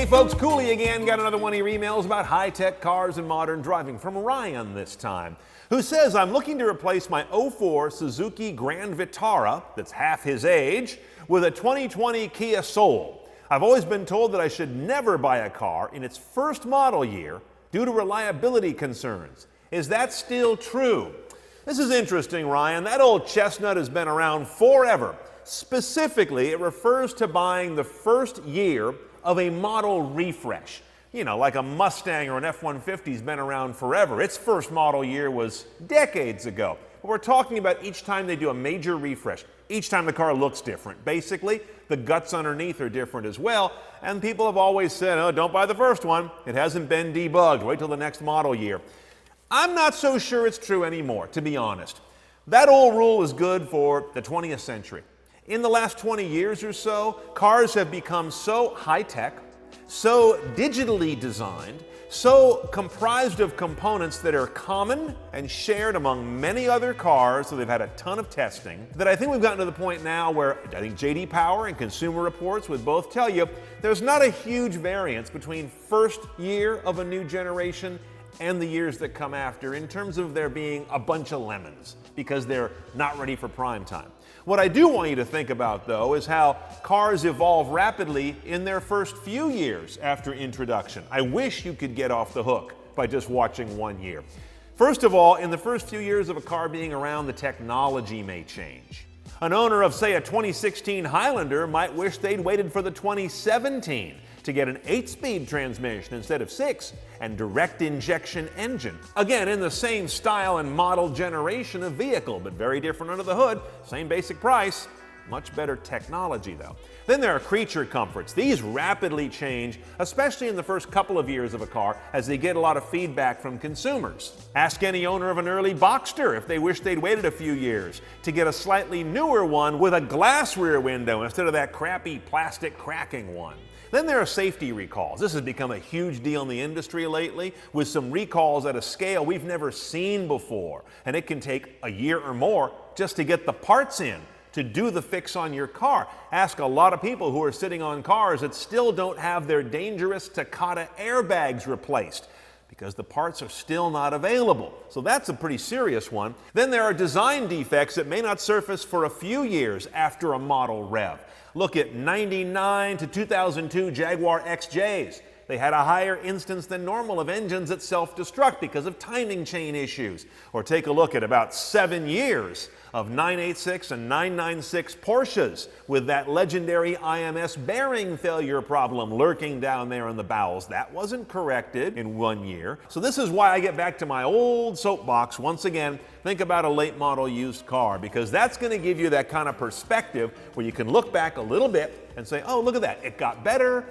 Hey folks, Cooley again. Got another one of your emails about high-tech cars and modern driving from Ryan this time, who says, I'm looking to replace my '04 Suzuki Grand Vitara, that's half his age, with a 2020 Kia Soul. I've always been told that I should never buy a car in its first model year due to reliability concerns. Is that still true? This is interesting, Ryan. That old chestnut has been around forever. Specifically, it refers to buying the first year of a model refresh. You know, like a Mustang or an F-150's been around forever. Its first model year was decades ago. But we're talking about each time they do a major refresh. Each time the car looks different. Basically, the guts underneath are different as well. And people have always said, oh, don't buy the first one. It hasn't been debugged. Wait till the next model year. I'm not so sure it's true anymore, to be honest. That old rule is good for the 20th century. In the last 20 years or so, cars have become so high-tech, so digitally designed, so comprised of components that are common and shared among many other cars, so they've had a ton of testing, that I think we've gotten to the point now where I think J.D. Power and Consumer Reports would both tell you there's not a huge variance between first year of a new generation and the years that come after in terms of there being a bunch of lemons because they're not ready for prime time. What I do want you to think about, though, is how cars evolve rapidly in their first few years after introduction. I wish you could get off the hook by just watching 1 year. First of all, in the first few years of a car being around, the technology may change. An owner of, say, a 2016 Highlander might wish they'd waited for the 2017 to get an 8-speed transmission instead of 6 and direct injection engine. Again, in the same style and model generation of vehicle, but very different under the hood, same basic price, much better technology though. Then there are creature comforts. These rapidly change, especially in the first couple of years of a car as they get a lot of feedback from consumers. Ask any owner of an early Boxster if they wish they'd waited a few years to get a slightly newer one with a glass rear window instead of that crappy plastic cracking one. Then there are safety recalls. This has become a huge deal in the industry lately, with some recalls at a scale we've never seen before. And it can take a year or more just to get the parts in to do the fix on your car. Ask a lot of people who are sitting on cars that still don't have their dangerous Takata airbags replaced because the parts are still not available. So that's a pretty serious one. Then there are design defects that may not surface for a few years after a model rev. Look at 99 to 2002 Jaguar XJs. They had a higher instance than normal of engines that self-destruct because of timing chain issues. Or take a look at about 7 years of 986 and 996 Porsches with that legendary IMS bearing failure problem lurking down there in the bowels. That wasn't corrected in 1 year. So this is why I get back to my old soapbox once again. Think about a late model used car, because that's going to give you that kind of perspective where you can look back a little bit and say, oh, look at that, it got better.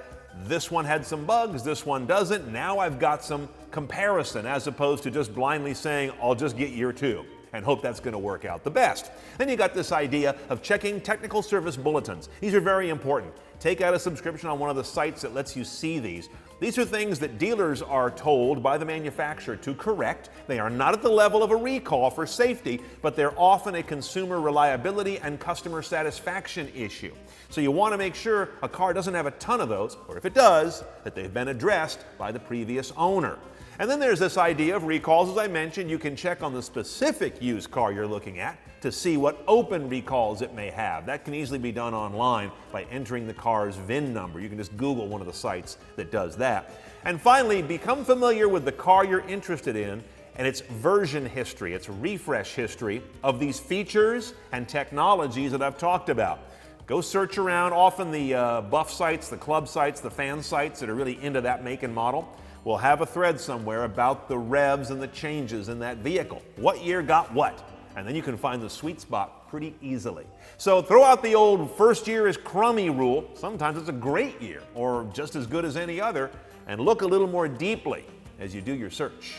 This one had some bugs, this one doesn't. Now I've got some comparison as opposed to just blindly saying, I'll just get year 2 and hope that's going to work out the best. Then you got this idea of checking technical service bulletins. These are very important. Take out a subscription on one of the sites that lets you see these. These are things that dealers are told by the manufacturer to correct. They are not at the level of a recall for safety, but they're often a consumer reliability and customer satisfaction issue. So you want to make sure a car doesn't have a ton of those, or if it does, that they've been addressed by the previous owner. And then there's this idea of recalls. As I mentioned, you can check on the specific used car you're looking at to see what open recalls it may have. That can easily be done online by entering the car's VIN number. You can just Google one of the sites that does that. And finally, become familiar with the car you're interested in and its version history, its refresh history of these features and technologies that I've talked about. Go search around. Often the buff sites, the club sites, the fan sites that are really into that make and model will have a thread somewhere about the revs and the changes in that vehicle. What year got what? And then you can find the sweet spot pretty easily. So throw out the old first year is crummy rule. Sometimes it's a great year or just as good as any other, and look a little more deeply as you do your search.